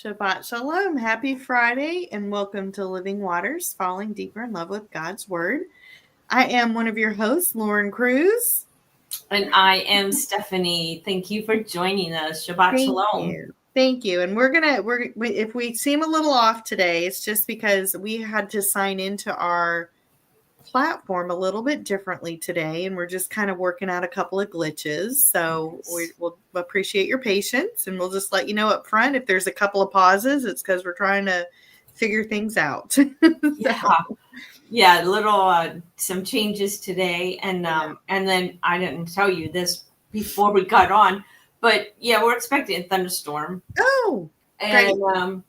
Shabbat Shalom. Happy Friday and welcome to Living Waters, falling deeper in love with God's Word. I am one of your hosts, Lauren Cruz. And I am Stephanie. Thank you for joining us. Shabbat Shalom. Thank you. And if we seem a little off today, it's just because we had to sign into our platform a little bit differently today, and we're just kind of working out a couple of glitches. So we'll appreciate your patience, and we'll just let you know up front if there's a couple of pauses, it's because we're trying to figure things out. Some changes today, and then I didn't tell you this before we got on, but we're expecting a thunderstorm. Oh, and great.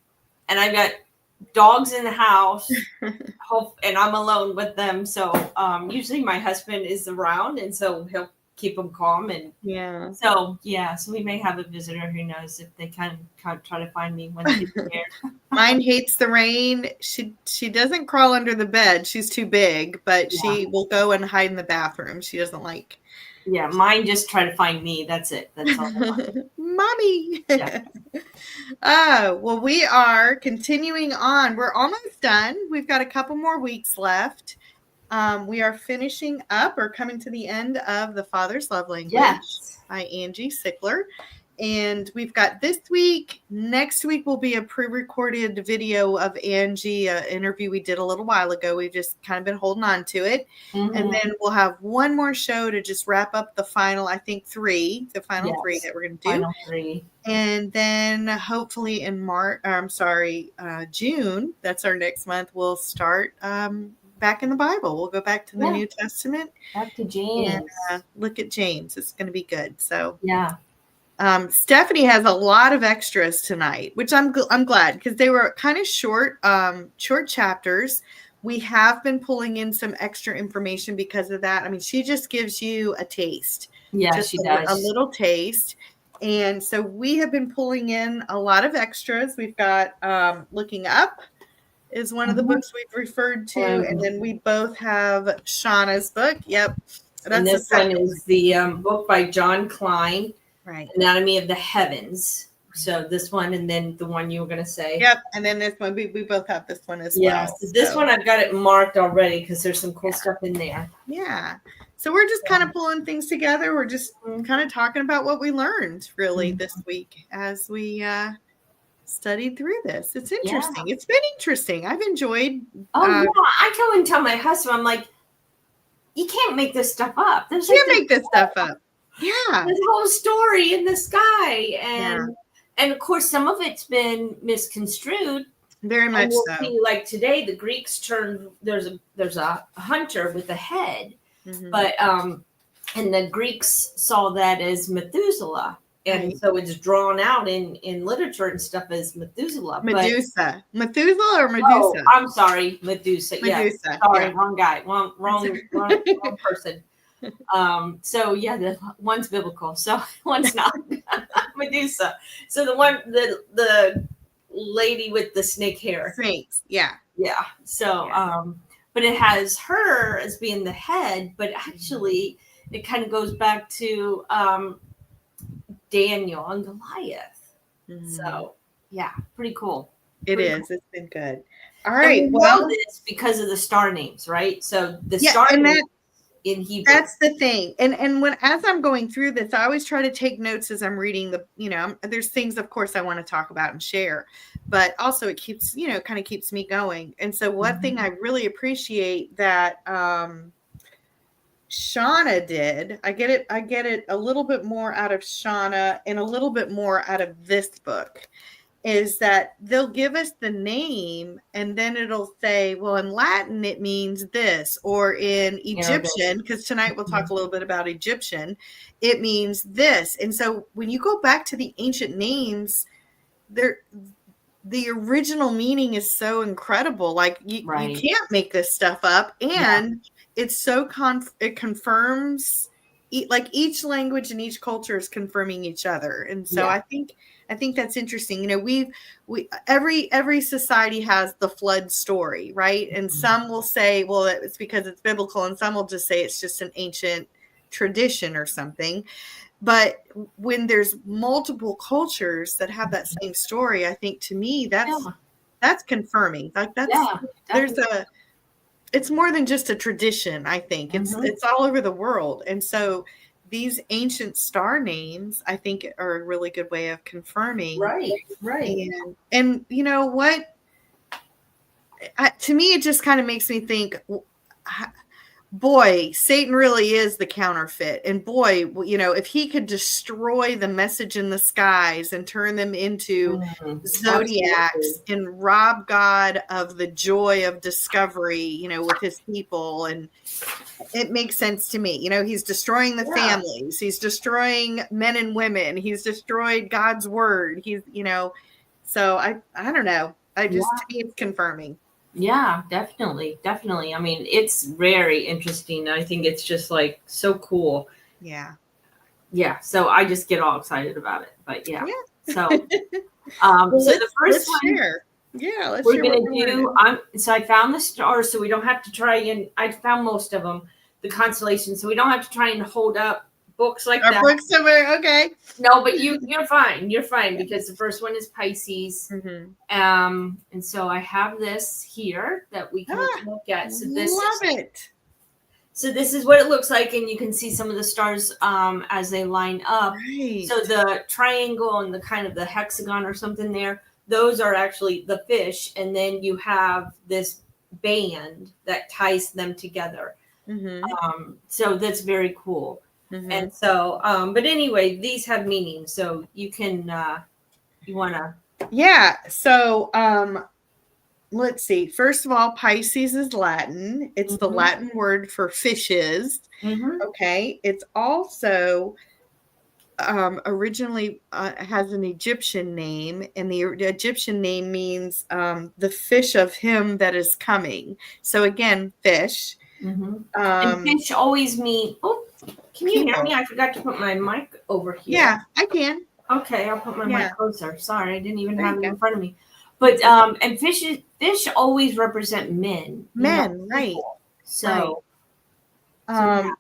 And I've got dogs in the house, and I'm alone with them. So usually my husband is around, and so he'll keep them calm. And so we may have a visitor. Who knows if they kind of try to find me when they get there. Mine hates the rain. She doesn't crawl under the bed. She's too big, but she will go and hide in the bathroom. She doesn't like. Yeah, mine just try to find me. That's it. That's all. Mommy. Yeah. Well, we are continuing on. We're almost done. We've got a couple more weeks left. We are finishing up or coming to the end of The Father's Love Language by Angie Sickler. And we've got this week. Next week will be a pre-recorded video of Angie, an interview we did a little while ago. We've just kind of been holding on to it. Mm-hmm. And then we'll have one more show to just wrap up the final, I think, three that we're going to do. Final three. And then hopefully in June, that's our next month, we'll start back in the Bible. We'll go back to the New Testament. Back to James. And look at James. It's going to be good. So Stephanie has a lot of extras tonight, which I'm glad, because they were kind of short chapters. We have been pulling in some extra information because of that. I mean, she just gives you a taste. Yeah, she does. A little taste. And so we have been pulling in a lot of extras. We've got Looking Up is one of the books we've referred to. And then we both have Shauna's book. Yep. And this one is the book by John Klein. Right. Anatomy of the Heavens. So this one, and then the one you were going to say. Yep. And then this one, we both have this one as well. Yeah. So this one, I've got it marked already because there's some cool stuff in there. Yeah. So we're just kind of pulling things together. We're just kind of talking about what we learned really this week as we studied through this. It's interesting. It's been interesting. I've enjoyed. I go and tell my husband, I'm like, you can't make this stuff up. You can't make this stuff up. Yeah. This whole story in the sky. And of course, some of it's been misconstrued. Very much so. See, like today, the Greeks turned, there's a hunter with a head. Mm-hmm. But and the Greeks saw that as Methuselah. And so it's drawn out in literature and stuff as Methuselah. Methuselah or Medusa? Oh, I'm sorry, Medusa. Yeah. Sorry, wrong guy. Wrong person. The one's biblical, so one's not. Medusa. So the lady with the snake hair. Snakes, yeah. So but it has her as being the head, but actually it kind of goes back to Daniel and Goliath. Mm-hmm. So pretty cool. It is. It's been good. All right. Well, it's because of the star names, right? So the star names in Hebrew. That's the thing. And as I'm going through this, I always try to take notes as I'm reading there's things, of course, I want to talk about and share, but also it keeps, kind of keeps me going. And so one thing I really appreciate that Shauna did, I get it a little bit more out of Shauna and a little bit more out of this book, is that they'll give us the name and then it'll say, well, in Latin, it means this, or in Egyptian, because tonight we'll talk a little bit about Egyptian, it means this. And so when you go back to the ancient names, the original meaning is so incredible. Like you can't make this stuff up. And it's so it confirms, like each language and each culture is confirming each other. And so I think that's interesting. Every society has the flood story, right? And some will say, well, it's because it's biblical, and some will just say it's just an ancient tradition or something. But when there's multiple cultures that have that same story, I think to me that's confirming. Like it's more than just a tradition. I think it's all over the world, and so these ancient star names, I think, are a really good way of confirming. Right. And you know what? To me, it just kind of makes me think, boy, Satan really is the counterfeit. And boy, if he could destroy the message in the skies and turn them into zodiacs and rob God of the joy of discovery, with his people. And it makes sense to me. He's destroying the families. He's destroying men and women. He's destroyed God's word. So I don't know. To me, it's confirming. Yeah, definitely. I mean, it's very interesting. I think it's just like so cool. Yeah. So I just get all excited about it. But yeah. So, so the first one, share. Yeah, let's we're gonna do. So I found the stars, so we don't have to try and. I found most of them, the constellations, so we don't have to try and hold up books like that. Books somewhere, okay. No, but you're fine. You're fine because the first one is Pisces. And so I have this here that we can look at. So this it. So this is what it looks like, and you can see some of the stars as they line up. Right. So the triangle and the kind of the hexagon or something there, those are actually the fish, and then you have this band that ties them together. So that's very cool. And so, but anyway, these have meaning. So you can, you want to. Yeah. So, let's see. First of all, Pisces is Latin. It's the Latin word for fishes. Okay. It's also originally has an Egyptian name, and the Egyptian name means the fish of him that is coming. So again, fish. And fish always mean. Oh, can you hear me? I forgot to put my mic over here. Yeah, I can. Okay, I'll put my mic closer. Sorry, I didn't even have it in front of me. But and fish always represent men. Right? So, and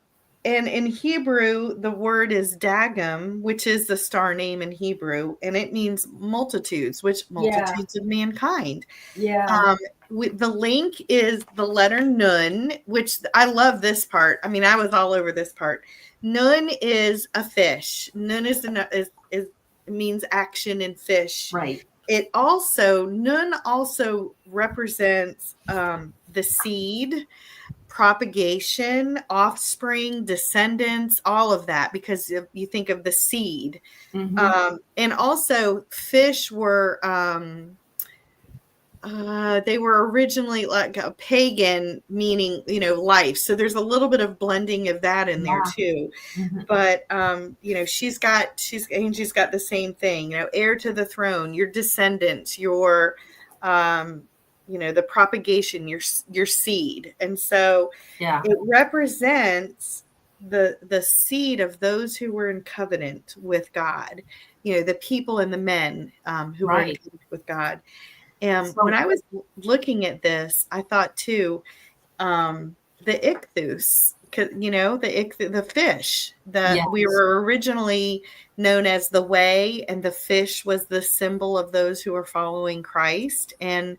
in Hebrew, the word is Dagam, which is the star name in Hebrew, and it means multitudes, multitudes of mankind. The link is the letter Nun, which I love this part. I mean, I was all over this part. Nun is a fish. Nun is means action in fish. Right. Nun also represents the seed, propagation, offspring, descendants, all of that, because you think of the seed. And also fish were they were originally like a pagan, meaning life. So there's a little bit of blending of that in there too. But she's got the same thing. Heir to the throne, your descendants, your the propagation, your seed, and so it represents the seed of those who were in covenant with God. The people and the men who were in covenant with God. And when I was looking at this, I thought too, the ichthus, the fish that we were originally known as the way, and the fish was the symbol of those who are following Christ. And,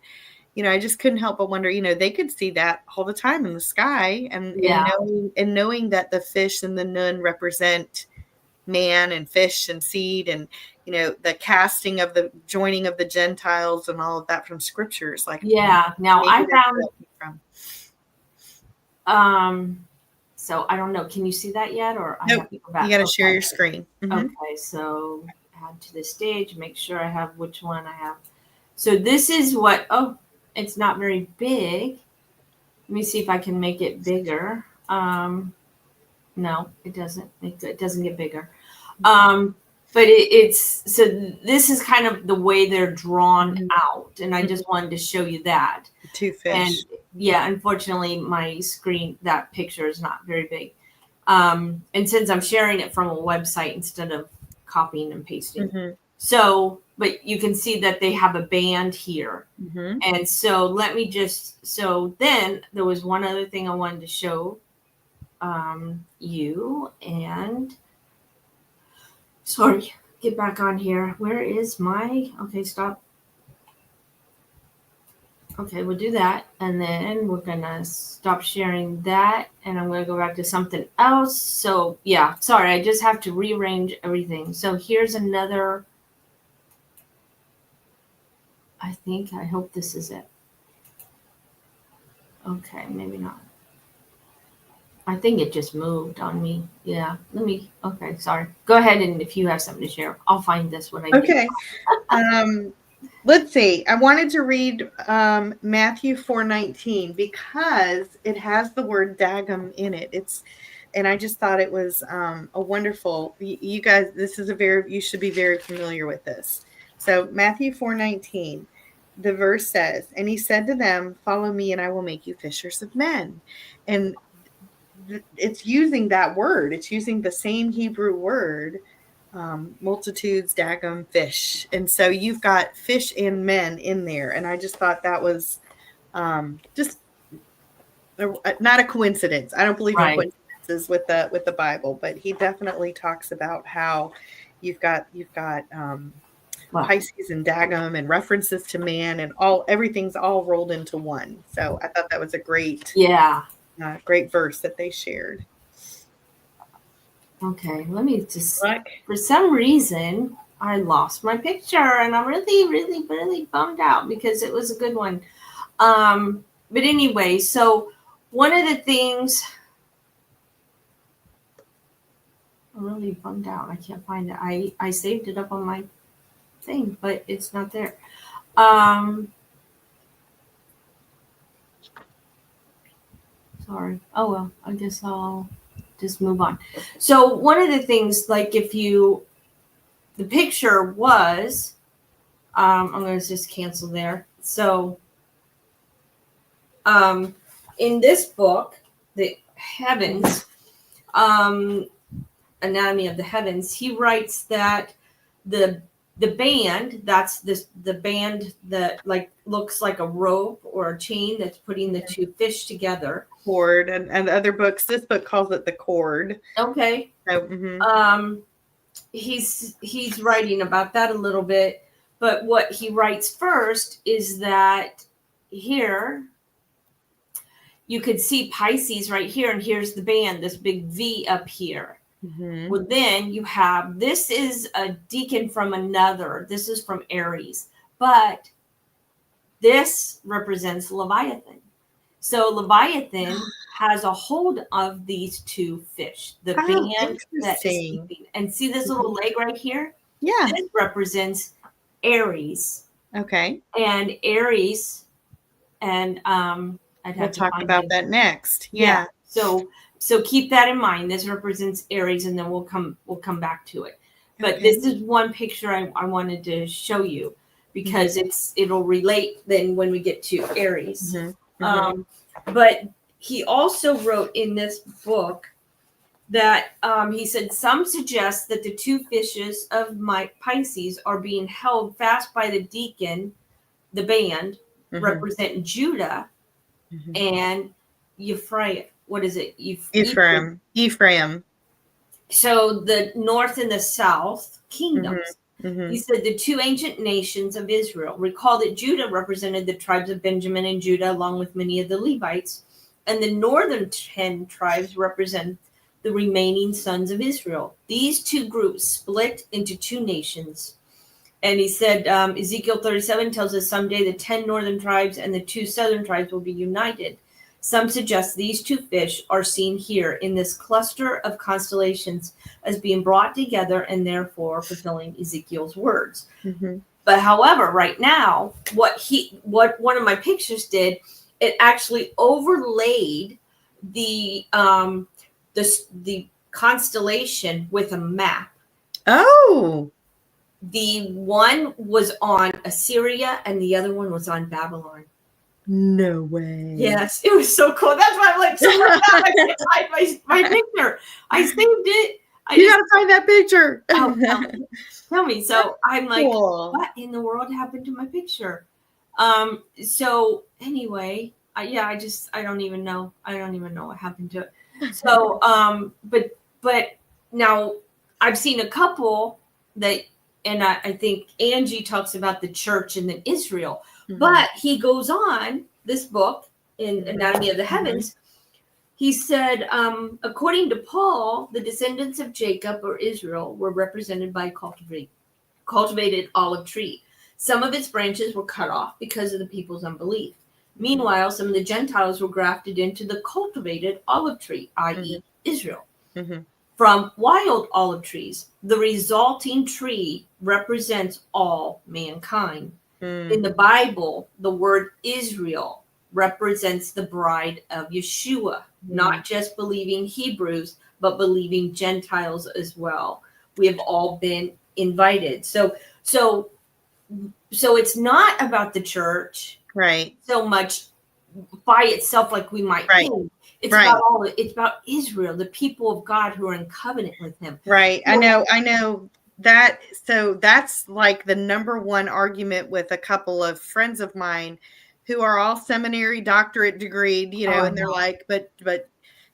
I just couldn't help but wonder, they could see that all the time in the sky, and knowing that the fish and the nun represent man and fish and seed, and the casting of the joining of the Gentiles and all of that from scriptures. Now I found so I don't know, can you see that yet, or nope. I have to go back? You got to share your screen. Okay, so add to the stage, make sure I have which one I have. So this is what it's not very big. Let me see if I can make it bigger. No, it doesn't. It doesn't get bigger. But it's so this is kind of the way they're drawn out, and I just wanted to show you that. The two fish. And unfortunately, my screen, that picture is not very big. And since I'm sharing it from a website instead of copying and pasting, so but you can see that they have a band here, and so let me just. So then there was one other thing I wanted to show you, and Sorry, get back on here. Where is my, okay, stop. Okay, we'll do that. And then we're going to stop sharing that. And I'm going to go back to something else. So yeah, sorry, I just have to rearrange everything. So here's another, I hope this is it. Okay, maybe not. I think it just moved on me. Yeah, okay, sorry. Go ahead, and if you have something to share, I'll find this when I do. Okay. Let's see. I wanted to read Matthew 4:19 because it has the word dagum in it. And I just thought it was a wonderful. You guys, you should be very familiar with this. So Matthew 4:19, the verse says, "And he said to them, 'Follow me, and I will make you fishers of men.'" And it's using that word. It's using the same Hebrew word. Multitudes, dagum, fish. And so you've got fish and men in there. And I just thought that was just not a coincidence. I don't believe in coincidences with the Bible, but he definitely talks about how you've got Pisces and dagum and references to man and everything's all rolled into one. So I thought that was a great verse that they shared. Okay, let me just, for some reason, I lost my picture and I'm really, really, really bummed out because it was a good one. But anyway, so one of the things, I'm really bummed out. I can't find it. I saved it up on my thing, but it's not there. Sorry. Oh, well, I guess I'll just move on. So one of the things, like the picture was, I'm going to just cancel there. So in this book, the heavens, Anatomy of the Heavens, he writes that the band, that's the band that like looks like a rope or a chain that's putting the two fish together. Cord and other books. This book calls it the cord. Okay. So, he's writing about that a little bit, but what he writes first is that here you could see Pisces right here, and here's the band, this big V up here. Mm-hmm. Well, then you have, this is a deacon from another. This is from Aries, but this represents Leviathan. So Leviathan has a hold of these two fish, the band that is keeping. And see this little leg right here? Yeah. This represents Aries. Okay. And Aries, and we'll talk about that next. Yeah. So keep that in mind. This represents Aries, and then we'll come back to it. But this is one picture I wanted to show you because it'll relate then when we get to Aries. Mm-hmm. But he also wrote in this book that he said some suggest that the two fishes of my Pisces are being held fast by the deacon, the band, represent Judah and Ephraim. What is it? Ephraim. So the north and the south kingdoms. He said the two ancient nations of Israel. Recall that Judah represented the tribes of Benjamin and Judah, along with many of the Levites, and the northern 10 tribes represent the remaining sons of Israel. These two groups split into two nations. And he said Ezekiel 37 tells us someday the 10 northern tribes and the 2 southern tribes will be united. Some suggest these two fish are seen here in this cluster of constellations as being brought together and therefore fulfilling Ezekiel's words. But however, right now, what one of my pictures did, it actually overlaid the constellation with a map. Oh. The one was on Assyria and the other one was on Babylon. No way. Yes, it was so cool. That's why I'm like, so I can't find my picture. I saved it. You gotta find that picture. Tell me. So I'm like, what in the world happened to my picture? So anyway, I don't even know. I don't even know what happened to it. So, but now I've seen a couple that, and I think Angie talks about the church and then Israel, Mhm. but he goes on this book in Anatomy of the Heavens. He said, according to Paul, the descendants of Jacob or Israel were represented by a cultivated olive tree. Some of its branches were cut off because of the people's unbelief. Meanwhile, some of the Gentiles were grafted into the cultivated olive tree, i.e., Israel. From wild olive trees, the resulting tree represents all mankind. In the Bible, the word Israel represents the bride of Yeshua, not just believing Hebrews, but believing Gentiles as well. We have all been invited. So it's not about the church, right? So much by itself, like we might think. It's about Israel, the people of God who are in covenant with Him. Right. I know that. So that's like the number one argument with a couple of friends of mine who are all seminary doctorate degreed, and they're like, but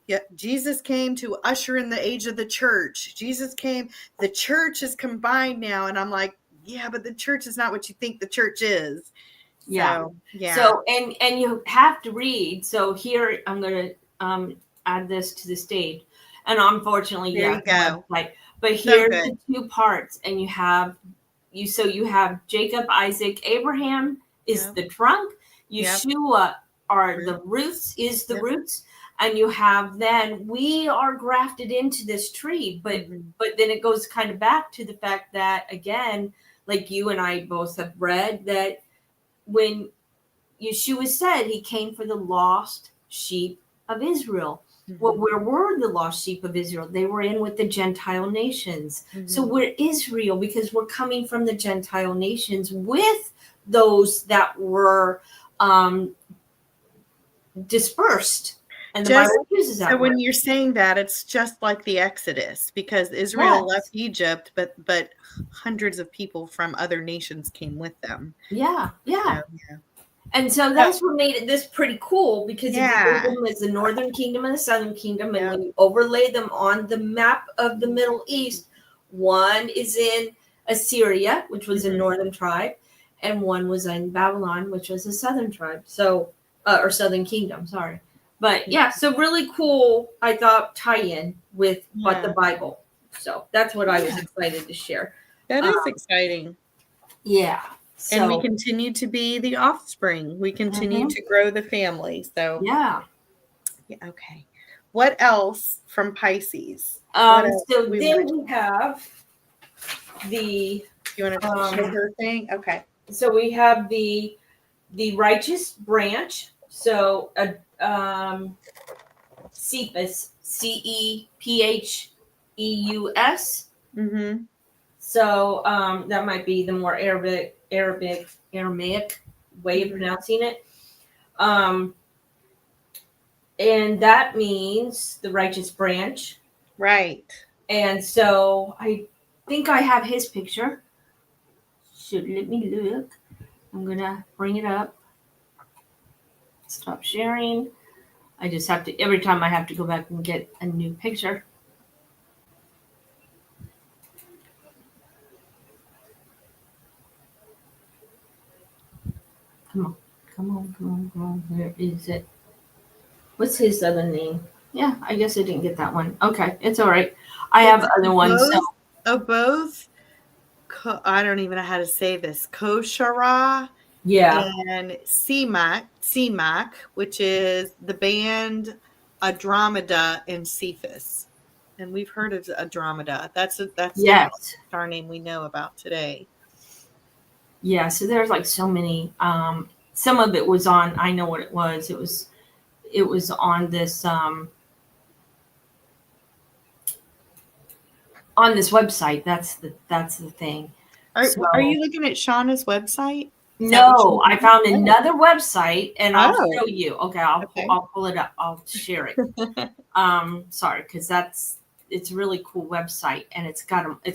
yeah, Jesus came to usher in the age of the church. The church is combined now. And I'm like, yeah, but the church is not what you think the church is. Yeah. So and you have to read. So here I'm going to add this to the stage. And unfortunately, there you go. But here's the two parts. And you have Jacob, Isaac, Abraham is the trunk. Yeshua are the roots, roots. And you have then we are grafted into this tree. But then it goes kind of back to the fact that, again, like you and I both have read that when Yeshua said he came for the lost sheep of Israel. Well, where were the lost sheep of Israel? They were in with the Gentile nations. So we're Israel because we're coming from the Gentile nations with those that were dispersed. And the Bible uses that. So when you're saying that, it's just like the Exodus, because Israel left Egypt, but hundreds of people from other nations came with them. Yeah. And so that's what made this pretty cool, because if you look at them as the northern kingdom and the southern kingdom, and when you overlay them on the map of the Middle East, one is in Assyria, which was a northern tribe, and one was in Babylon, which was a southern tribe. So, or southern kingdom, sorry. But yeah, so really cool, I thought, tie-in with what the Bible. So that's what I was excited to share. That is exciting. Yeah. So, and we continue to be the offspring. We continue to grow the family. So yeah. Okay. What else from Pisces? So then we have the. You want to show her thing? Okay. So we have the righteous branch. So Cephus, Cepheus. So that might be the more Aramaic way of pronouncing it. And that means the righteous branch. Right. And so I think I have his picture. Should let me look. I'm going to bring it up. Stop sharing. I just have to, every time I have to go back and get a new picture. Come on. Where is it? What's his other name? Yeah, I guess I didn't get that one. Okay, it's all right. I have other ones. Both. I don't even know how to say this. Koshara. Yeah. And CMAC, which is the band Andromeda and Cephas. And we've heard of Andromeda. That's the star name we know about today. Yeah, so there's like so many. Some of it was on, I know what it was. It was on this on this website. That's the thing. Are you looking at Shauna's website? No, I found another website, and I'll show you. Okay, I'll pull it up. I'll share it. Sorry, because it's a really cool website, and it's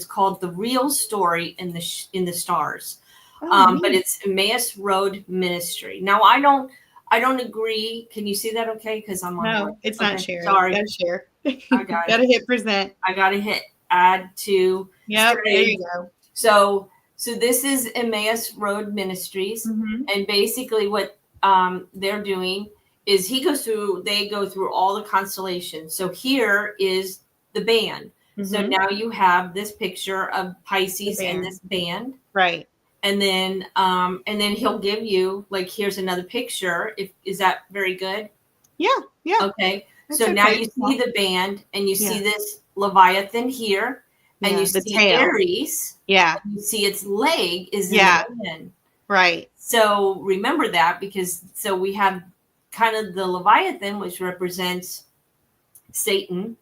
called The Real Story in the Stars. But it's Emmaus Road Ministry. Now I don't agree. Can you see that? Okay, because I'm on. No, it's not sharing. Sorry, gotta share. I got gotta hit present. I gotta hit add to. Yep, there you go. So this is Emmaus Road Ministries, and basically what they're doing is they go through all the constellations. So here is the band. So now you have this picture of Pisces and this band. Right. And then he'll give you, like, here's another picture. Is that very good? Yeah. Yeah. Okay. So now you see the band, and you see this Leviathan here, and you see tail. Aries. Yeah. And you see its leg is in the band. Right. So remember that, because we have kind of the Leviathan, which represents Satan,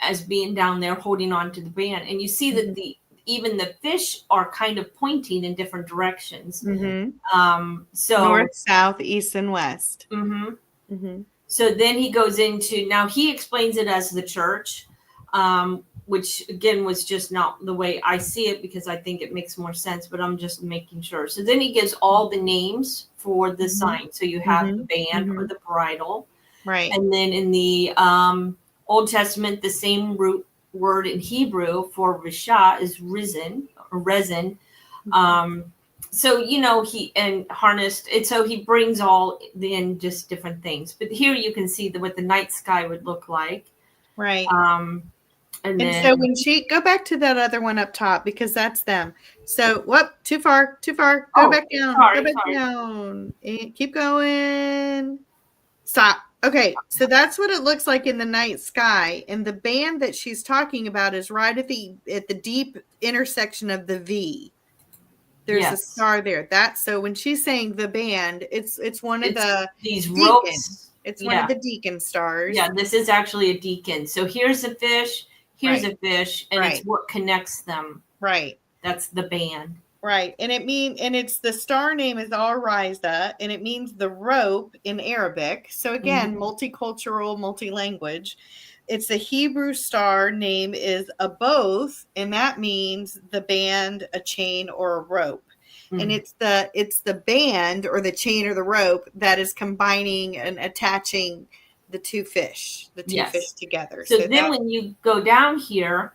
as being down there holding on to the band. And you see that even the fish are kind of pointing in different directions. So north, south, east, and west. So then he goes into, now he explains it as the church, which again was just not the way I see it, because I think it makes more sense, but I'm just making sure. So then he gives all the names for the sign. So you have the band or the bridle. Right. And then in the Old Testament, the same root word in Hebrew for Risha is risen or resin. So, he and harnessed it. So he brings all in just different things. But here you can see what the night sky would look like. Right. And so when go back to that other one up top, because that's them. So too far. Go back down. Sorry. Down. And keep going. Stop. Okay. So that's what it looks like in the night sky. And the band that she's talking about is right at the deep intersection of the V. There's a star there. So when she's saying the band, it's one of these deacons. ropes. It's one of the deacon stars. Yeah, this is actually a deacon. So here's a fish, here's a fish, and it's what connects them. Right. That's the band. Right. And it's the star name is Al-Riza, and it means the rope in Arabic. So again, multicultural, multi-language. It's the Hebrew star name is Aboth, and that means the band, a chain, or a rope. And it's the band or the chain or the rope that is combining and attaching the two fish together. So then when you go down here,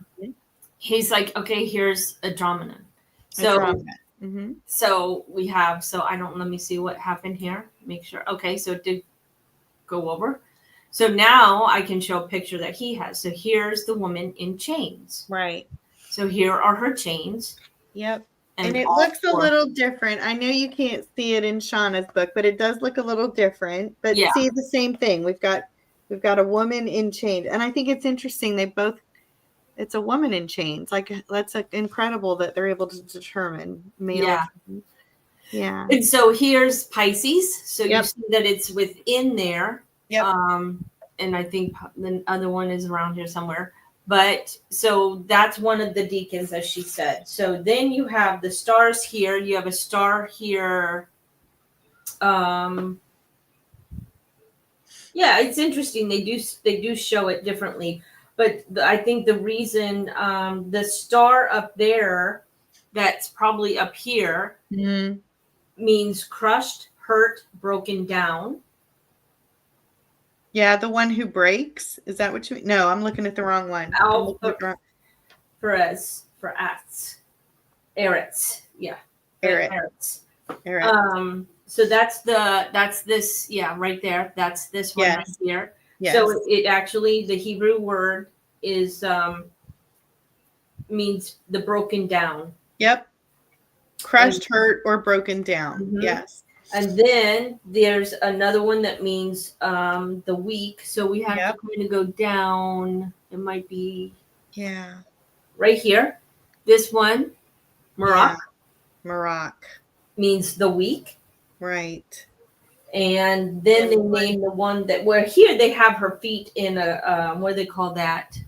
he's like, okay, here's a Andromeda. So we have, let me see what happened here. Make sure. Okay, so it did go over. So now I can show a picture that he has. So here's the woman in chains. Right. So here are her chains. Yep. And it looks a little different. I know you can't see it in Shauna's book, but it does look a little different. But see the same thing. We've got a woman in chains. And I think it's interesting. It's a woman in chains. Like, that's incredible that they're able to determine male. Yeah. And so here's Pisces. So you see that it's within there. Yep. And I think the other one is around here somewhere. But so that's one of the deacons, as she said. So then you have the stars here. You have a star here. It's interesting. They do show it differently. But I think the reason the star up there, that's probably up here, means crushed, hurt, broken down. Yeah, the one who breaks. Is that what you mean? No, I'm looking at the wrong one. Eretz. Yeah. Eretz. So that's this, right there. That's this one right here. Yes. So it actually, the Hebrew word is means the broken down. Yep. Crushed, hurt, or broken down. Yes. And then there's another one that means the weak. So we have to kind of go down. It might be right here. This one, Marak. Marak means the weak. Right. And then they name the one where here they have her feet in a what do they call that?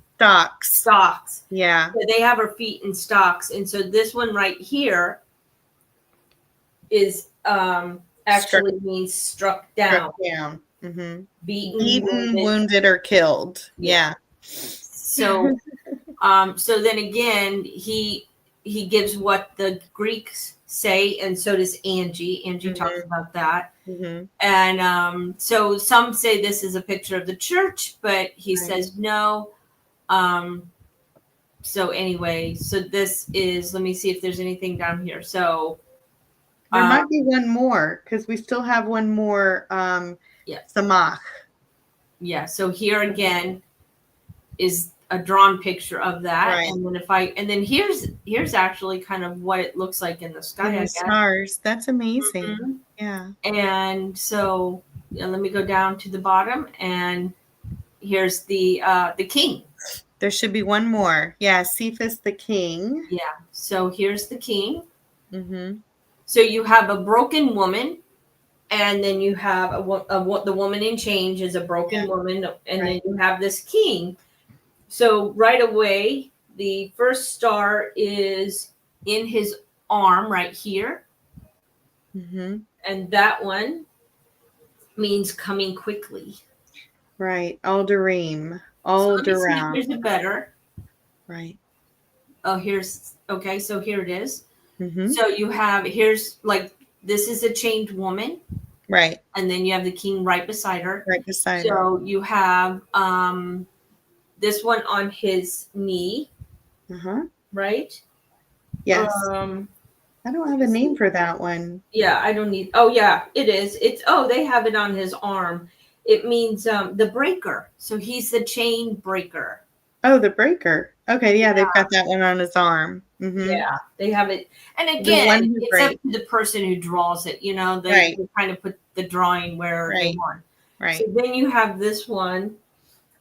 Stocks. Yeah. So they have her feet in stocks. And so this one right here is actually means struck down. Beaten, wounded, or killed. Yeah. So so then again he gives what the Greeks say, and so does Angie. Angie talks about that. And so some say this is a picture of the church, but he says no. So anyway, so this is, let me see if there's anything down here. So there might be one more because we still have one more Samach. Yeah, so here again is a drawn picture of that. Right. And then here's actually kind of what it looks like in the sky, in the stars. That's amazing. Mm-hmm. Yeah. And so let me go down to the bottom, and here's the king. There should be one more. Yeah, Cephas the king. Yeah. So here's the king. Mm-hmm. So you have a broken woman, and then you have the woman in chains is a broken woman, and then you have this king. So right away, the first star is in his arm right here. Mm-hmm. And that one means coming quickly. Right. Alderim. Alderim. Here's it better. Right. Oh, okay, so here it is. Mm-hmm. So you have, here's like, this is a chained woman. Right. And then you have the king right beside her. Right beside her. So you have this one on his knee. Uh-huh. Right? Yes. I don't have a name for that one. Yeah, I don't need. Oh, yeah, it is. They have it on his arm. It means the breaker. So he's the chain breaker. Oh, the breaker. Okay, yeah, they've got that one on his arm. Mm-hmm. Yeah, they have it. And again, it's up to the person who draws it. You know, they kind of put the drawing where they want. Right. So then you have this one.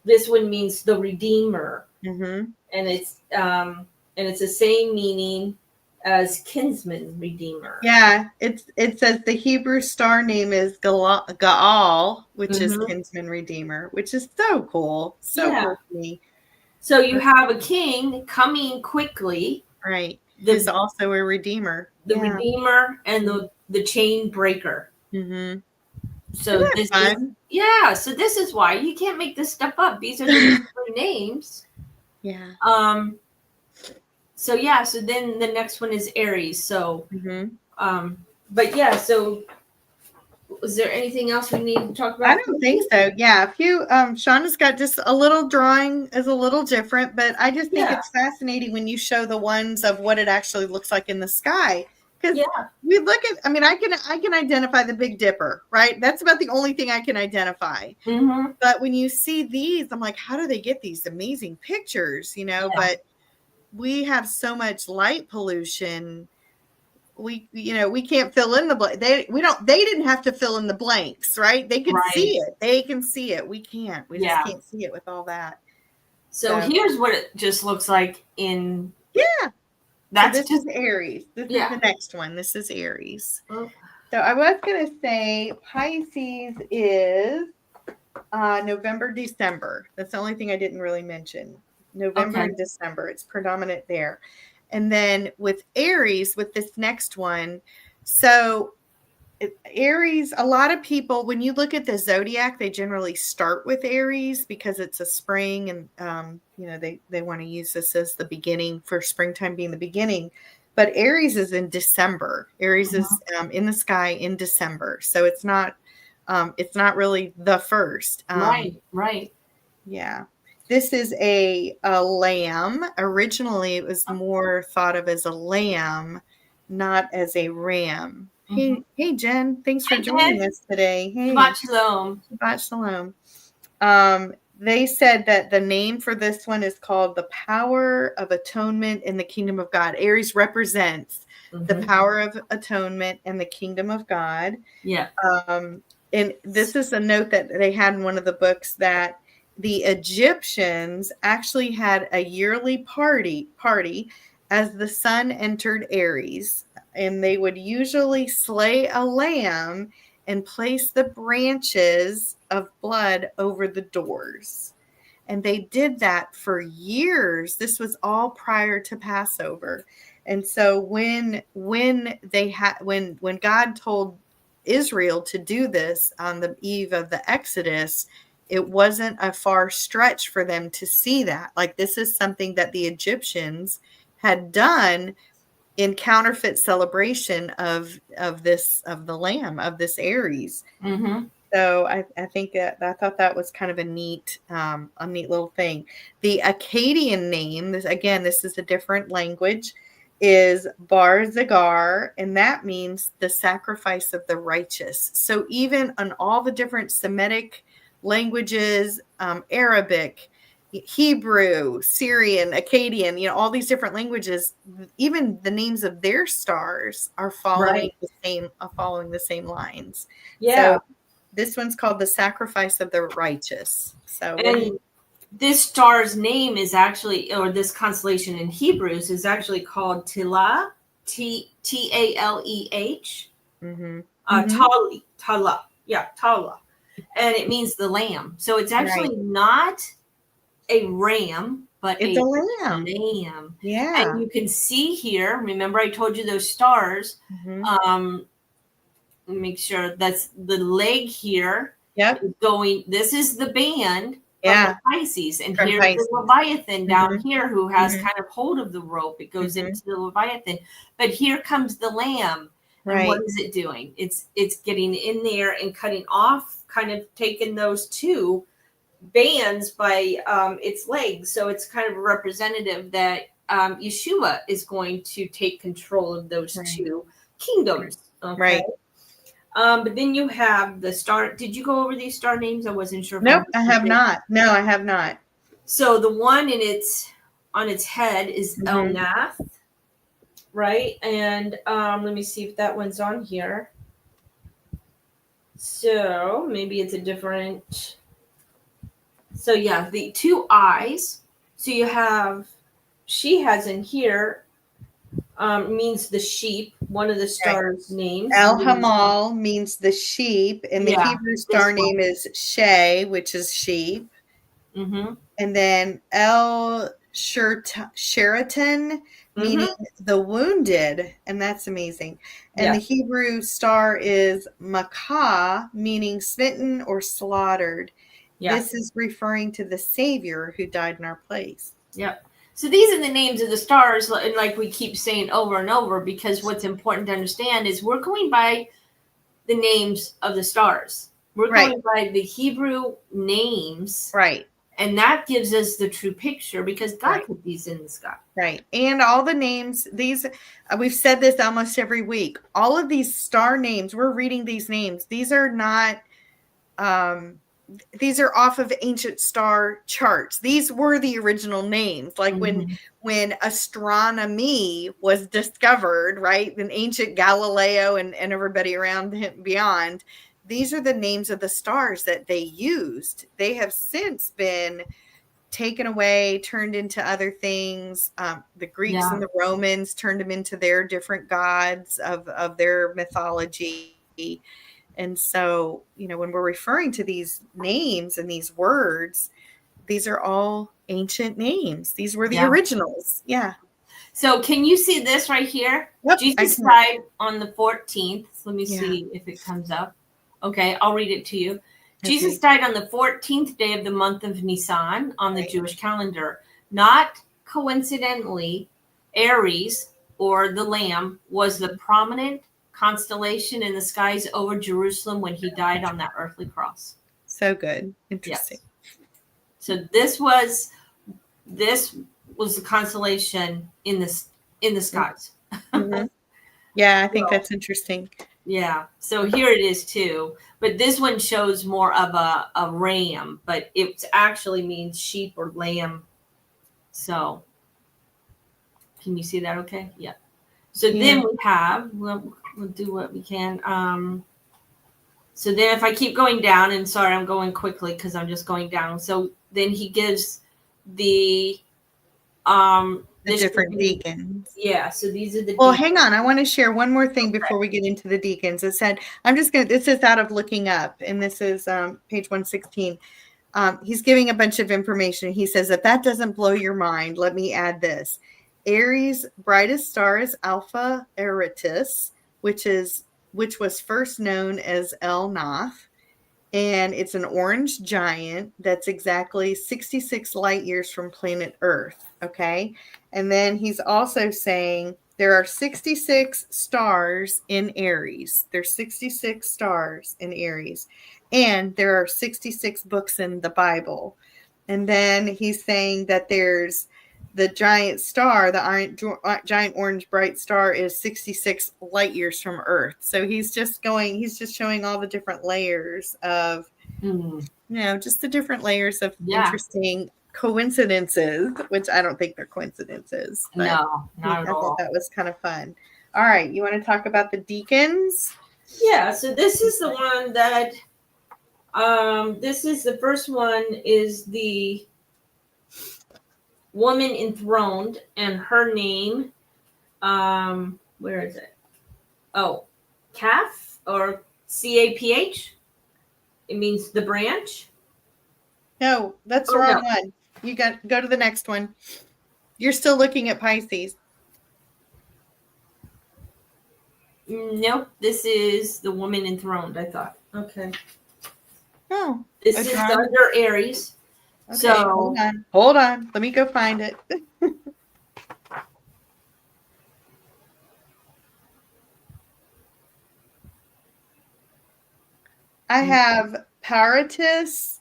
This one means the Redeemer. Mm-hmm. And it's the same meaning as kinsman redeemer. Yeah, it says the Hebrew star name is Gaal, which is kinsman redeemer, which is so cool. So cool to me. So you have a king coming quickly. Right. Who's also a redeemer. The redeemer and the chain breaker. Mm-hmm. So this is so this is why you can't make this stuff up. These are the names. Yeah. So so then the next one is Aries. So but so is there anything else we need to talk about? I don't think so. Yeah, a few Shauna's got just a little drawing is a little different, but I just think it's fascinating when you show the ones of what it actually looks like in the sky. Because we look at, I can identify the Big Dipper, right? That's about the only thing I can identify. Mm-hmm. But when you see these, I'm like, how do they get these amazing pictures? You know, but we have so much light pollution. We can't fill in the blank. They didn't have to fill in the blanks, right? They could see it. They can see it. We can't. We just can't see it with all that. So here's what it just looks like in. Yeah. This is Aries. This is the next one. This is Aries. Oh. So I was going to say Pisces is November, December. That's the only thing I didn't really mention. November and December. It's predominant there. And then with Aries, with this next one, so Aries, a lot of people, when you look at the zodiac, they generally start with Aries because it's a spring and, they want to use this as the beginning for springtime being the beginning. But Aries is in December. Aries is in the sky in December. So it's not really the first. Right. Yeah. This is a lamb. Originally, it was more thought of as a lamb, not as a ram. Mm-hmm. Hey, Jen. Thanks for joining us today. Hey. Shabbat shalom. They said that the name for this one is called the Power of Atonement in the Kingdom of God. Aries represents the power of atonement and the Kingdom of God. Yeah. And this is a note that they had in one of the books that the Egyptians actually had a yearly party as the sun entered Aries, and they would usually slay a lamb and place the branches of blood over the doors. And they did that for years. This was all prior to Passover. And so when God told Israel to do this on the eve of the Exodus, it wasn't a far stretch for them to see that. Like, this is something that the Egyptians had done in counterfeit celebration of the lamb, of this Aries. Mm-hmm. So I think that I thought that was kind of a neat little thing. The Akkadian name, this is a different language, is Bar Zagar, and that means the sacrifice of the righteous. So even on all the different Semitic languages, Arabic, Hebrew, Syrian, Akkadian, all these different languages, even the names of their stars are following the same lines. Yeah. So this one's called the sacrifice of the righteous. So this star's name is actually, or this constellation in Hebrews is actually called Tila, Taleh. Tala. Yeah, Tala. And it means the lamb. So it's actually not a ram, but it's a lamb. Yeah. And you can see here, remember I told you those stars, make sure that's the leg here. Yep. This is the band from the Pisces. And here's the Leviathan down here who has kind of hold of the rope. It goes into the Leviathan. But here comes the lamb. And what is it doing? It's getting in there and cutting off, kind of taking those two bands by its legs. So it's kind of a representative that Yeshua is going to take control of those two kingdoms. Okay? Right. But then you have the star. Did you go over these star names? I wasn't sure. Nope, I have not. No, I have not. So the one on its head is El Nath, right? And let me see if that one's on here. So maybe it's a different. So yeah, the two eyes. So you have, she has in here. Means the sheep. One of the stars' names. El Hamal means the sheep, and the Hebrew star name is Shay, which is sheep. And then El Sheraton, meaning the wounded, and that's amazing. And the Hebrew star is Makah, meaning smitten or slaughtered. This is referring to the Savior who died in our place. Yep. So these are the names of the stars, like we keep saying over and over, because what's important to understand is we're going by the names of the stars. We're going by the Hebrew names. Right. And that gives us the true picture because God put these in the sky. Right. And all the names, these, we've said this almost every week. All of these star names, we're reading these names. These are not, these are off of ancient star charts. These were the original names. Like when astronomy was discovered, right? In ancient Galileo and everybody around him beyond, these are the names of the stars that they used. They have since been taken away, turned into other things. The Greeks and the Romans turned them into their different gods of their mythology. And so, when we're referring to these names and these words, these are all ancient names. These were the originals. Yeah. So can you see this right here? Yep, Jesus died on the 14th. Let me see if it comes up. Okay, I'll read it to you. Okay. Jesus died on the 14th day of the month of Nisan on the Jewish calendar. Not coincidentally, Aries, or the Lamb, was the prominent constellation in the skies over Jerusalem when he died on that earthly cross. So good. Interesting. Yes. So this was the constellation in the skies. Yeah, I think that's interesting. Yeah. So here it is too. But this one shows more of a ram, but it actually means sheep or lamb. So can you see that okay? Yeah. So then we have, we'll do what we can. So then if I keep going down, and sorry, I'm going quickly because I'm just going down. So then he gives the different deacons. Yeah. So these are the Well, hang on. I want to share one more thing before we get into the deacons. It said, this is out of looking up, and this is page 116. He's giving a bunch of information. He says, if that doesn't blow your mind, let me add this. Aries' brightest star is Alpha Aratus, which was first known as El Nath, and it's an orange giant that's exactly 66 light years from planet Earth. Okay, and then he's also saying there are 66 stars in Aries. There's 66 stars in Aries, And there are 66 books in the Bible. And then he's saying that there's the giant star, the giant orange bright star is 66 light years from Earth. So he's just showing all the different layers of, just the different layers of interesting coincidences, which I don't think they're coincidences. But no, not at all. I thought that was kind of fun. All right, you want to talk about the deacons? Yeah, so this is the one that, this is the first one, is the woman enthroned, and her name, where is it? Oh, Caph, or Caph. It means the branch. No, that's the wrong one. You got go to the next one. You're still looking at Pisces. Nope, this is the woman enthroned, I thought. Okay. Oh. This is under Aries. Okay, so hold on. Let me go find it. I have Paratus,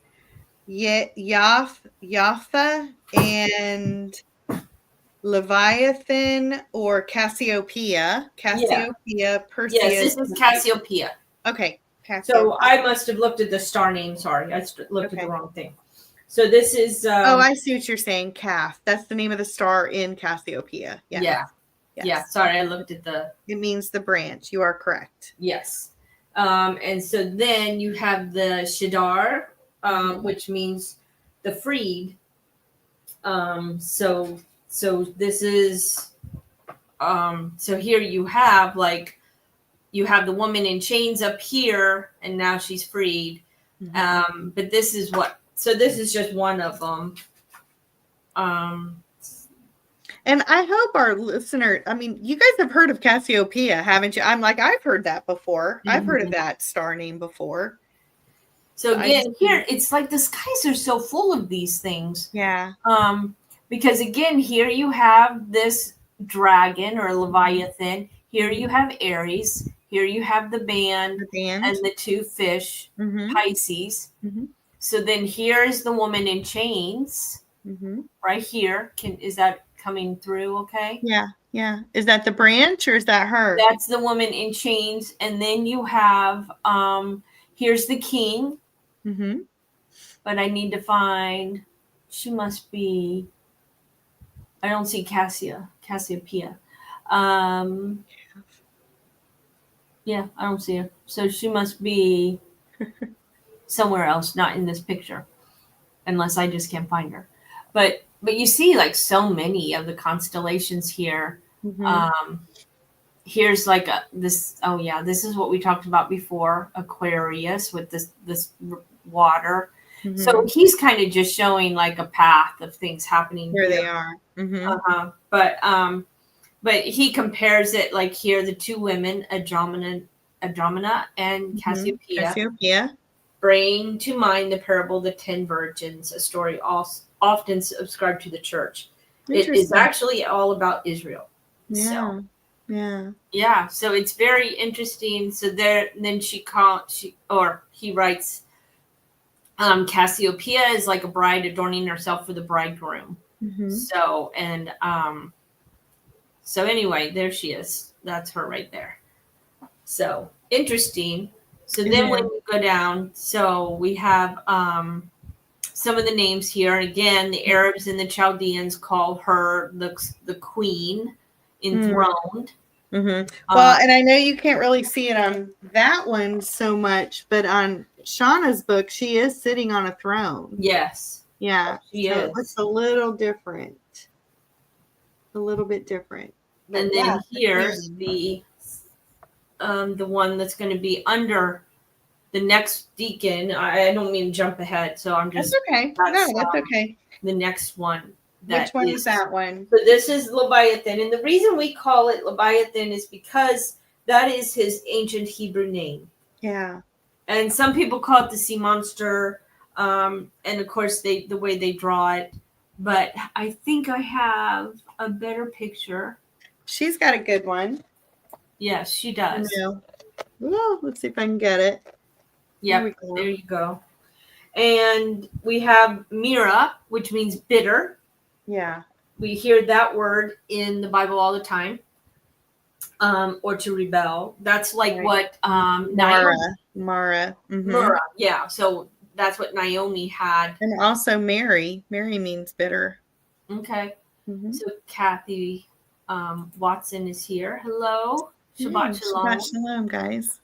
Yaphtha, and Leviathan, or Cassiopeia. Cassiopeia, Perseus. Yes, this is Cassiopeia. Okay. Cassiopeia. So I must have looked at the star name. Sorry, I looked at the wrong thing. So this is. I see what you're saying. Calf. That's the name of the star in Cassiopeia. Yes. Yeah. Yes. Yeah. Sorry, I looked at the. It means the branch. You are correct. Yes. And so then you have the Shadar, which means the freed. So this is. So here you have the woman in chains up here, and now she's freed. Mm-hmm. But this is this is just one of them. And I hope our listener, you guys have heard of Cassiopeia, haven't you? I'm like, I've heard that before. Mm-hmm. I've heard of that star name before. So again, here, it's like the skies are so full of these things. Yeah. Because again, here you have this dragon or Leviathan. Here you have Aries. Here you have the band. And the two fish, Pisces. Mm-hmm. So then here is the woman in chains. Mm-hmm. Right here. Is that coming through okay? Yeah. Is that the branch or is that her? That's the woman in chains. And then you have, here's the king. Mm-hmm. But I need to find, she must be, I don't see Cassiopeia. Yeah, I don't see her. So she must be somewhere else, not in this picture, unless I just can't find her. But you see so many of the constellations here. Mm-hmm. Here's this. Oh yeah, this is what we talked about before. Aquarius with this water. Mm-hmm. So he's kind of just showing a path of things happening. Here they are. Mm-hmm. But he compares it here, the two women, Andromeda and Cassiopeia. Bring to mind the parable of the 10 virgins, a story often subscribed to the church. It is actually all about Israel. Yeah. So, yeah. So it's very interesting. So then he writes, Cassiopeia is like a bride adorning herself for the bridegroom. Mm-hmm. So anyway, there she is. That's her right there. So interesting. So then when we go down, so we have some of the names here. And again, the Arabs and the Chaldeans call her the queen enthroned. Mm-hmm. Well, and I know you can't really see it on that one so much, but on Shauna's book, she is sitting on a throne. Yes. Yeah. She is. It looks a little different. A little bit different. But and then here's the one that's going to be under the next deacon. I don't mean to jump ahead, so I'm just. That's okay. That's okay. The next one. Which one is that one? So this is Leviathan, and the reason we call it Leviathan is because that is his ancient Hebrew name. Yeah. And some people call it the sea monster, and of course the way they draw it. But I think I have a better picture. She's got a good one. Yes, she does. Well, let's see if I can get it. Yep, there you go. And we have mira, which means bitter. Yeah. We hear that word in the Bible all the time. Or to rebel. That's like what Mara. Mara. Mm-hmm. Mara. Yeah. So that's what Naomi had. And also Mary. Mary means bitter. Okay. Mm-hmm. So Kathy Watson is here. Hello. Shabbat shalom. Shabbat shalom, guys.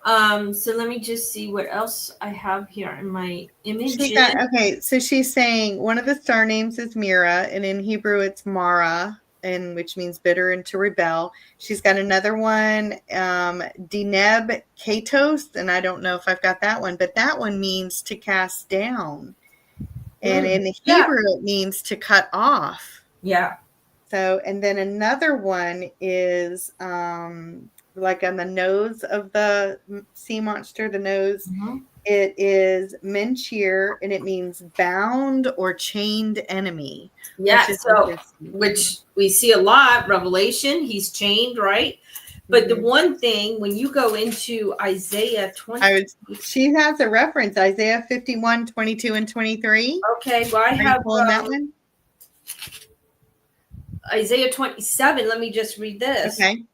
So let me just see what else I have here in my image. Okay, so she's saying one of the star names is Mira, and in Hebrew it's Mara, and which means bitter and to rebel. She's got another one, Deneb Katos, and I don't know if I've got that one, but that one means to cast down. And in Hebrew it means to cut off. Yeah. So, and then another one is like on the nose of the sea monster, the nose. Mm-hmm. It is menshir, and it means bound or chained enemy. Yeah, which we see a lot. Revelation, he's chained, right? But the one thing, when you go into Isaiah 20... she has a reference, Isaiah 51, 22, and 23. Okay, well, I have that one. Isaiah 27. Let me just read this. Okay.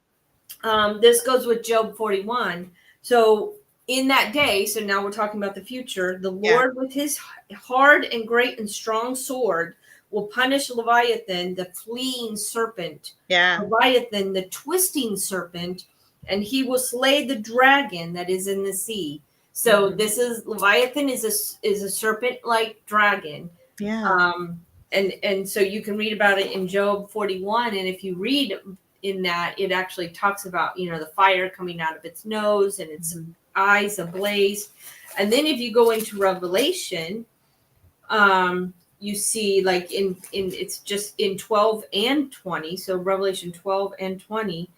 This goes with Job 41. So in that day, so now we're talking about the future, the Lord with his hard and great and strong sword will punish Leviathan, the fleeing serpent. Yeah. Leviathan, the twisting serpent, and he will slay the dragon that is in the sea. So this is Leviathan is a serpent-like dragon. Yeah. And so you can read about it in Job 41, and if you read in that, it actually talks about, the fire coming out of its nose and its eyes ablaze. And then if you go into Revelation, you see like in it's just in 12 and 20. So Revelation 12 and 20,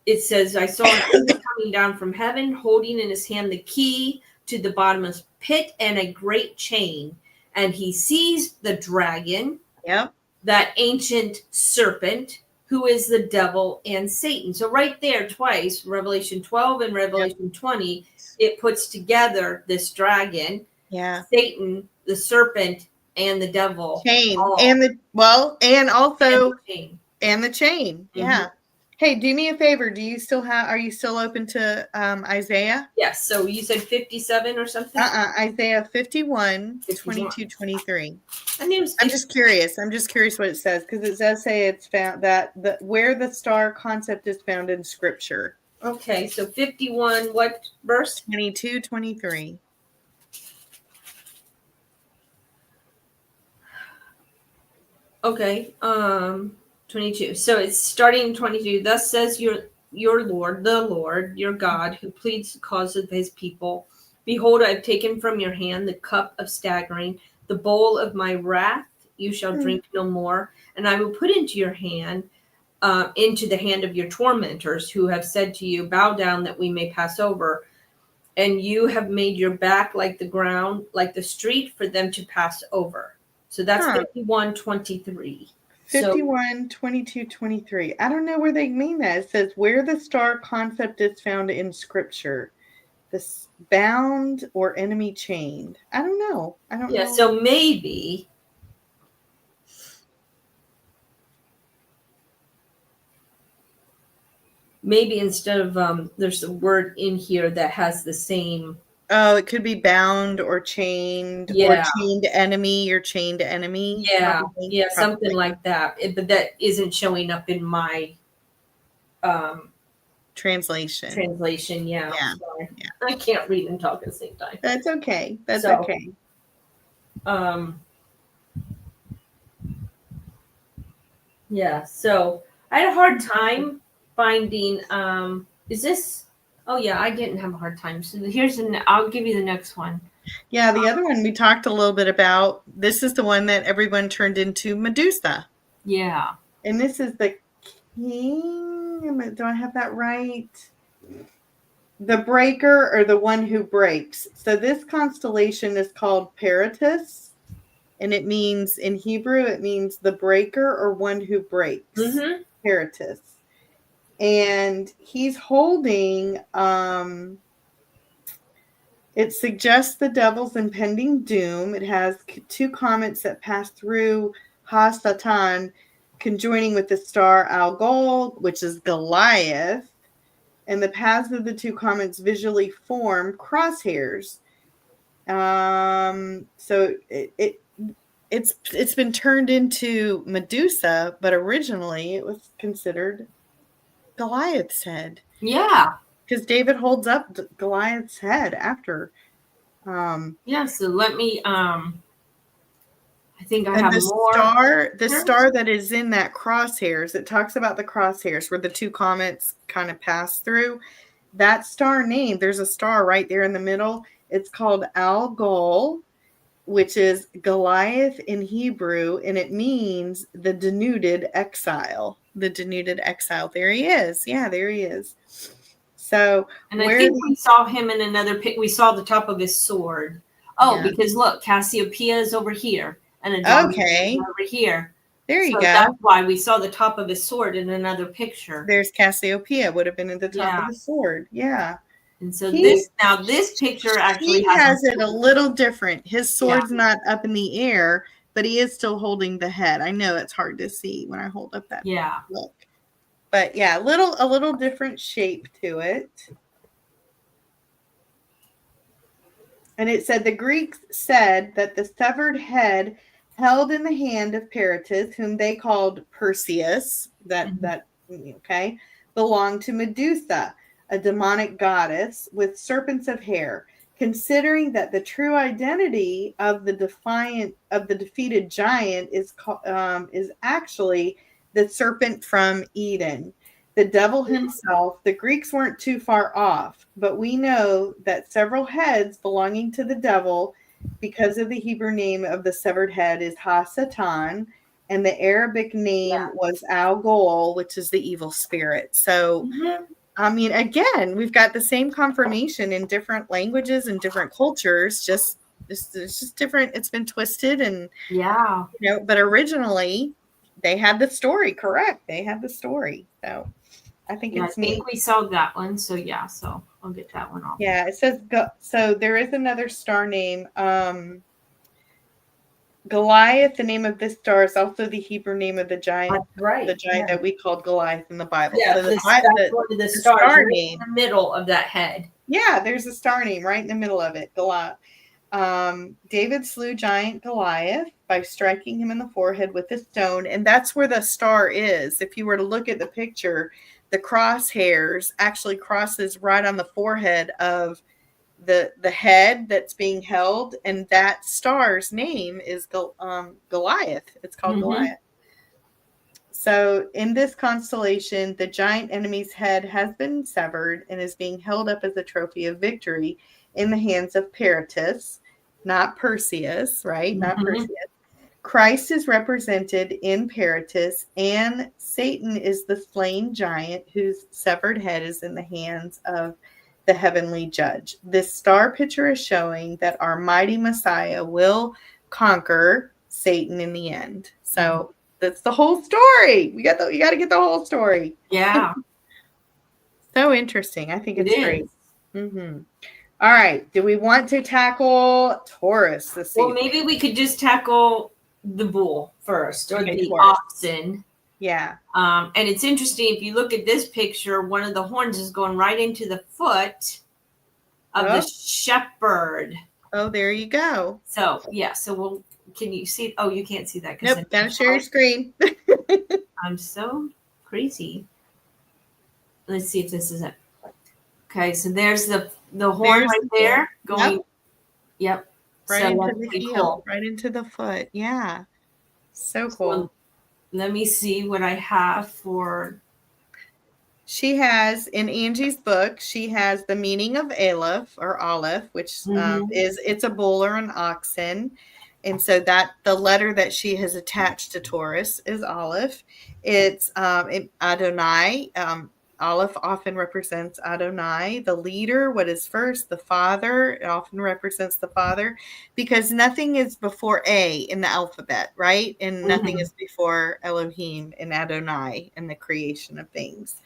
it says, I saw an angel coming down from heaven, holding in his hand the key to the bottomless pit and a great chain. And he seized the dragon, that ancient serpent, who is the devil and Satan. So right there, twice, Revelation 12 and Revelation 20, it puts together this dragon, Satan, the serpent, and the devil. Chain. And also the chain. Yeah. Hey, do me a favor. Are you still open to Isaiah? Yes. So you said 57 or something? Isaiah 51, 22, 23. I'm just curious. What it says, because it does say it's found that where the star concept is found in Scripture. Okay, so 51, what verse? 22, 23. Okay, 22. So it's starting in 22. Thus says your Lord, the Lord, your God, who pleads the cause of his people. Behold, I have taken from your hand the cup of staggering, the bowl of my wrath. You shall drink no more, and I will put into your hand, into the hand of your tormentors, who have said to you, bow down that we may pass over. And you have made your back like the ground, like the street, for them to pass over. So that's 51, 23. 51, 22, 23. I don't know where they mean that. It says where the star concept is found in Scripture. This bound or enemy chained. I don't know. Yeah, so maybe instead of there's a word in here that has the same. Oh, it could be bound or chained or chained enemy or chained enemy. Yeah, probably. Something like that. But that isn't showing up in my translation. Yeah. I can't read and talk at the same time. That's okay. Okay. Yeah. So I had a hard time finding. Is this? Oh yeah, I didn't have a hard time. So I'll give you the next one. Yeah, the other one we talked a little bit about. This is the one that everyone turned into Medusa. Yeah. And this is the king. Do I have that right? The breaker, or the one who breaks. So this constellation is called Pavlantos, and it means, in Hebrew, it means the breaker or one who breaks. Pavlantos. And he's holding, it suggests the devil's impending doom. It has two comets that pass through Ha-Satan, conjoining with the star Algol, which is Goliath. And the paths of the two comets visually form crosshairs. So it's been turned into Medusa, but originally it was considered Goliath's head. Yeah. Because David holds up Goliath's head after. Yeah, so let me I think I and have more. The star that is in that crosshairs, it talks about the crosshairs where the two comets kind of pass through. That star name, there's a star right there in the middle. It's called Algol, which is Goliath in Hebrew, and it means the denuded exile. The denuded exile. There he is. Yeah, there he is. So, and I think we saw him in another pic. We saw the top of his sword. Oh, yeah. Because look, Cassiopeia is over here, and a dog is over here. There you go. That's why we saw the top of his sword in another picture. There's Cassiopeia, would have been at the top of the sword. Yeah. And so this picture actually has it a little different. His sword's not up in the air, but he is still holding the head. I know it's hard to see when I hold up that look. But yeah, a little different shape to it. And it said the Greeks said that the severed head held in the hand of Peritus, whom they called Perseus, belonged to Medusa, a demonic goddess with serpents of hair. Considering that the true identity of the defeated giant is actually the serpent from Eden, the devil himself, the Greeks weren't too far off, but we know that several heads belonging to the devil, because of the Hebrew name of the severed head is Ha-Satan, and the Arabic name was Algol, which is the evil spirit. So, I mean, again, we've got the same confirmation in different languages and different cultures. It's just different. It's been twisted, and but originally they had the story correct. They had the story. So I think it's neat. I think we saw that one. So so I'll get that one off. Yeah, it says so. There is another star name. Goliath, the name of this star, is also the Hebrew name of the giant. That's right. The giant that we called Goliath in the Bible. Yeah, so the star name in the middle of that head. Yeah, there's a star name right in the middle of it, Goliath. David slew giant Goliath by striking him in the forehead with a stone, and that's where the star is. If you were to look at the picture, the crosshairs actually crosses right on the forehead of the head that's being held, and that star's name is Goliath. It's called Goliath. So in this constellation, the giant enemy's head has been severed and is being held up as a trophy of victory in the hands of Peritus, not Perseus, right? Not Perseus. Christ is represented in Peritus, and Satan is the slain giant whose severed head is in the hands of the heavenly judge. This star picture is showing that our mighty Messiah will conquer Satan in the end. So that's the whole story. You got to get the whole story. Yeah. So interesting. I think it's great. All right. Do we want to tackle Taurus this season? Well, maybe we could just tackle the bull first, or the oxen. Yeah. And it's interesting, if you look at this picture, one of the horns is going right into the foot of the shepherd. Oh, there you go. So, can you see? Oh, you can't see that. Nope, gotta share your screen. I'm so crazy. Let's see if this is it. Okay, so there's the horn right there going. Yep. Right into the heel, right into the foot. Yeah. So cool. So, let me see what I have for. She has, in Angie's book, she has the meaning of Aleph, which it's a bull or an oxen. And so that the letter that she has attached to Taurus is Aleph. It's Adonai. Aleph often represents Adonai, the leader, what is first, the father. It often represents the father, because nothing is before A in the alphabet, right? And nothing is before Elohim and Adonai in the creation of things.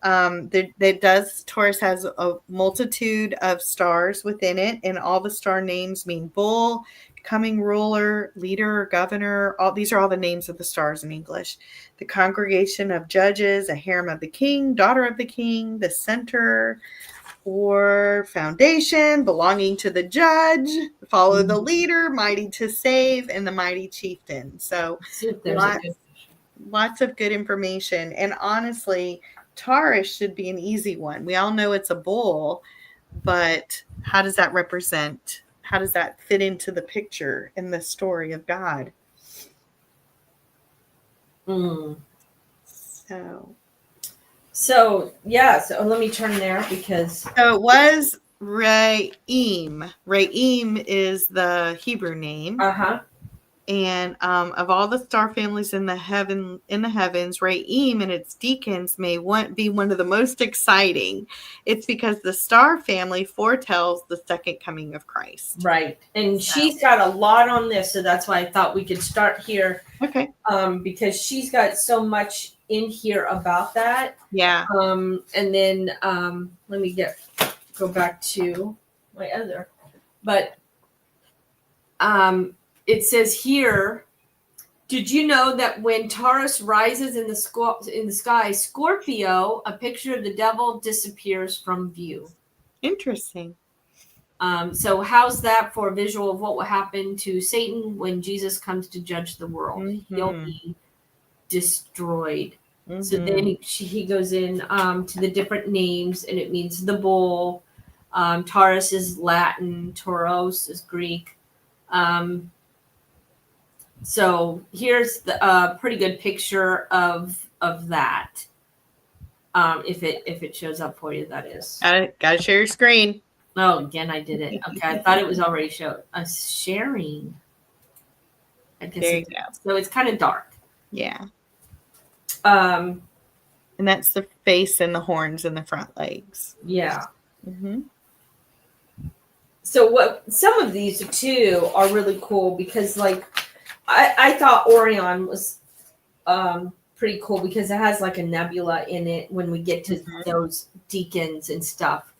Taurus has a multitude of stars within it, and all the star names mean bull, coming ruler, leader, governor. All these are all the names of the stars in English. The congregation of judges, a harem of the king, daughter of the king, the center or foundation belonging to the judge, follow the leader, mighty to save, and the mighty chieftain. So lots of good information. And honestly, Taurus should be an easy one. We all know it's a bull, but how does that represent? How does that fit into the picture in the story of God? So yeah, so let me turn there because so it was Re'im. Re'im is the Hebrew name. And of all the star families in the heavens, Re'im and its deacons may be one of the most exciting. It's because the star family foretells the second coming of Christ. Right. And she's got a lot on this, so that's why I thought we could start here. Okay. Because she's got so much in here about that. Yeah. And then let me go back to my other. But it says here, did you know that when Taurus rises in the sky, Scorpio, a picture of the devil, disappears from view? Interesting. So how's that for a visual of what will happen to Satan when Jesus comes to judge the world? Mm-hmm. He'll be destroyed. Mm-hmm. So then he goes in to the different names, and it means the bull. Taurus is Latin. Tauros is Greek. So here's the pretty good picture of that. If it shows up for you, that is. Gotta share your screen. Oh, again, I did it. Okay, I thought it was already showed. Sharing. I guess there you go. So it's kind of dark. Yeah. And that's the face and the horns and the front legs. Yeah. Mm-hmm. So some of these too are really cool because, like, I thought Orion was pretty cool because it has like a nebula in it when we get to those deacons and stuff.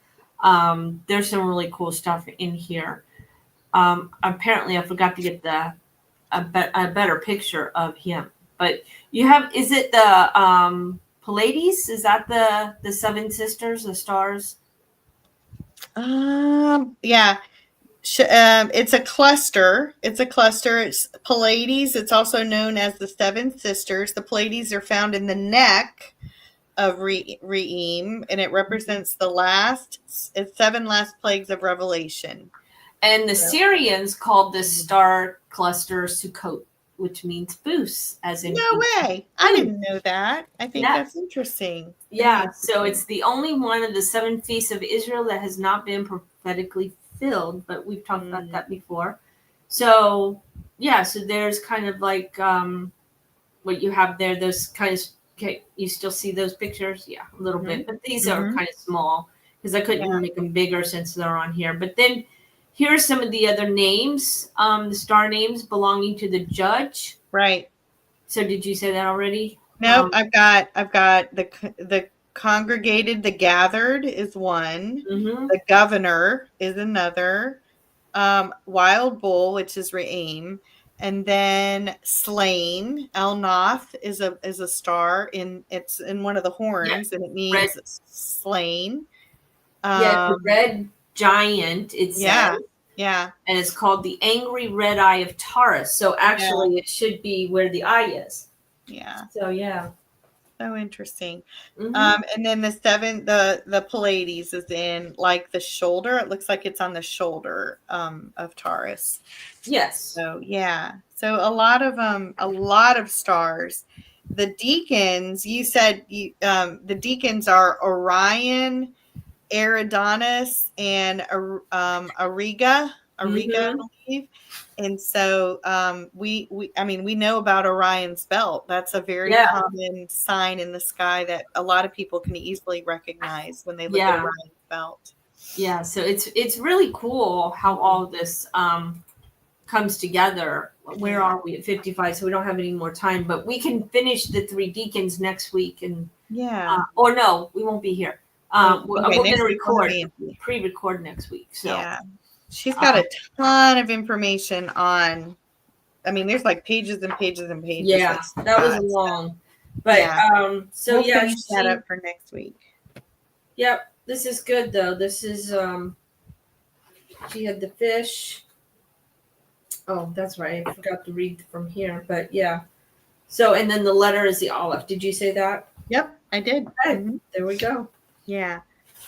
There's some really cool stuff in here. Apparently I forgot to get a better picture of him. But you have, is it the Pleiades? Is that the seven sisters, the stars? Yeah. It's a cluster. It's Pleiades. It's also known as the seven sisters. The Pleiades are found in the neck of Re'im, and it represents the seven last plagues of Revelation. And the Syrians called this star cluster Sukkot, which means booths, as in. No way! I didn't know that. I think that's interesting. Yeah, so it's the only one of the 7 feasts of Israel that has not been prophetically filled, but we've talked about that before. So yeah, so there's kind of like what you have there. Those kind of, okay, you still see those pictures, yeah, a little bit, but these are kind of small because I couldn't make them bigger since they're on here. But then here are some of the other names, the star names belonging to the judge. Right. So did you say that already? Nope. I've got the congregated, the gathered is one. Mm-hmm. The governor is another. Wild bull, which is Re'im, and then slain. El-Nath is a star it's in one of the horns, and it means slain. The red giant. It says. Yeah. And it's called the angry red eye of Taurus. So actually, it should be where the eye is. Yeah. So yeah. So interesting. And then the Pleiades is in like the shoulder. It looks like it's on the shoulder of Taurus. Yes. So yeah. So a lot of stars. The deacons, you said the deacons are Orion, Eridanus, and Auriga, I believe. And so we know about Orion's belt. That's a very common sign in the sky that a lot of people can easily recognize when they look at Orion's belt. Yeah, so it's really cool how all this comes together. Where are we at 55? So we don't have any more time, but we can finish the 3 deacons next week. And or no, we won't be here. We're going to record, pre-record next week. So yeah, she's got a ton of information on. I mean, there's like pages and pages and pages. Yeah, that was long. But so we'll finish that up for next week. Yep, this is good though. This is she had the fish. Oh, that's right. I forgot to read from here, but yeah. So, and then the letter is the olive. Did you say that? Yep, I did. Okay. Mm-hmm. There we go. Yeah.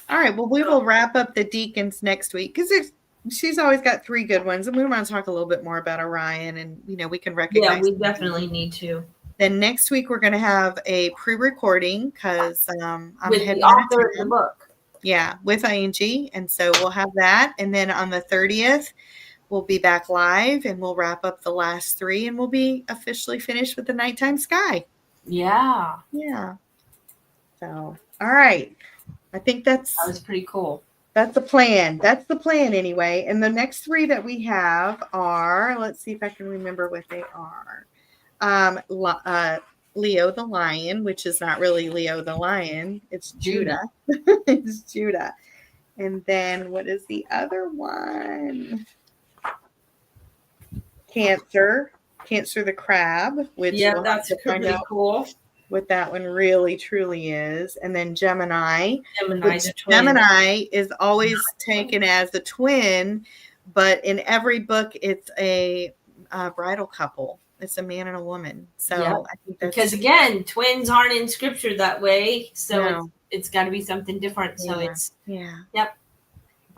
All right. Well, we will wrap up the deacons next week because she's always got 3 good ones, and we want to talk a little bit more about Orion, and we can recognize. Yeah, we definitely need to. Then next week we're going to have a pre-recording because I'm with the author of the book. Yeah, with ING, and so we'll have that, and then on the 30th. We'll be back live, and we'll wrap up the last 3, and we'll be officially finished with the nighttime sky. Yeah. Yeah. So, all right. I think that was pretty cool. That's the plan. That's the plan anyway. And the next 3 that we have are, let's see if I can remember what they are. Leo the lion, which is not really Leo the lion. It's Judah. It's Judah. And then what is the other one? Cancer the crab, which we'll that's pretty cool. What that one really truly is. And then Gemini. Gemini is always taken as a twin, but in every book it's a bridal couple. It's a man and a woman. So I think that's because again, twins aren't in scripture that way. So it's got to be something different. So it's Yep.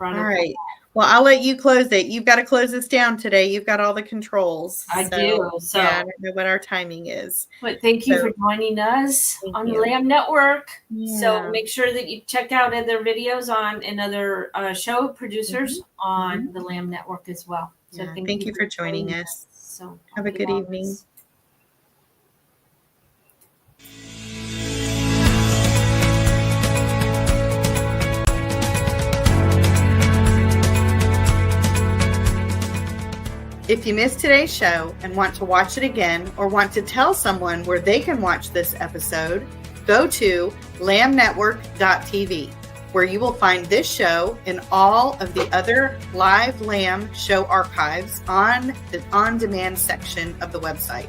All right. Well, I'll let you close it. You've got to close this down today. You've got all the controls. I do. So I don't know what our timing is. But thank you for joining us on the Lamb Network. Yeah. So make sure that you check out other videos and other show producers on the Lamb Network as well. So thank you for joining us. So have a good evening. If you missed today's show and want to watch it again or want to tell someone where they can watch this episode, go to lambnetwork.tv, where you will find this show and all of the other live Lamb show archives on the on-demand section of the website.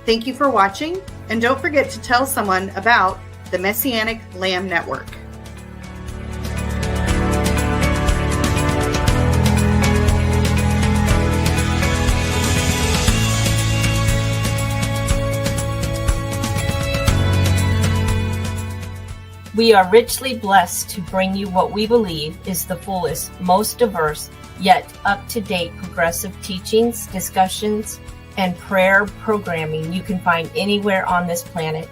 Thank you for watching, and don't forget to tell someone about the Messianic Lamb Network. We are richly blessed to bring you what we believe is the fullest, most diverse, yet up-to-date progressive teachings, discussions, and prayer programming you can find anywhere on this planet.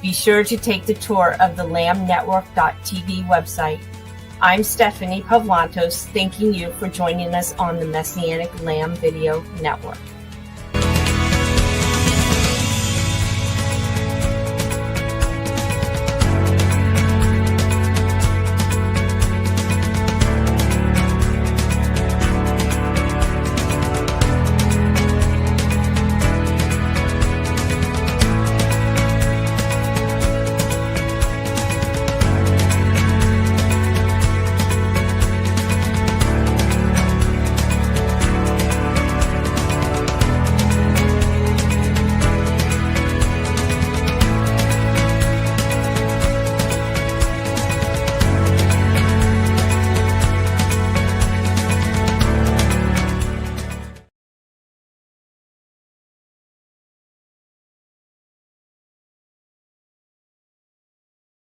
Be sure to take the tour of the lambnetwork.tv website. I'm Stephanie Pavlantos, thanking you for joining us on the Messianic Lamb Video Network.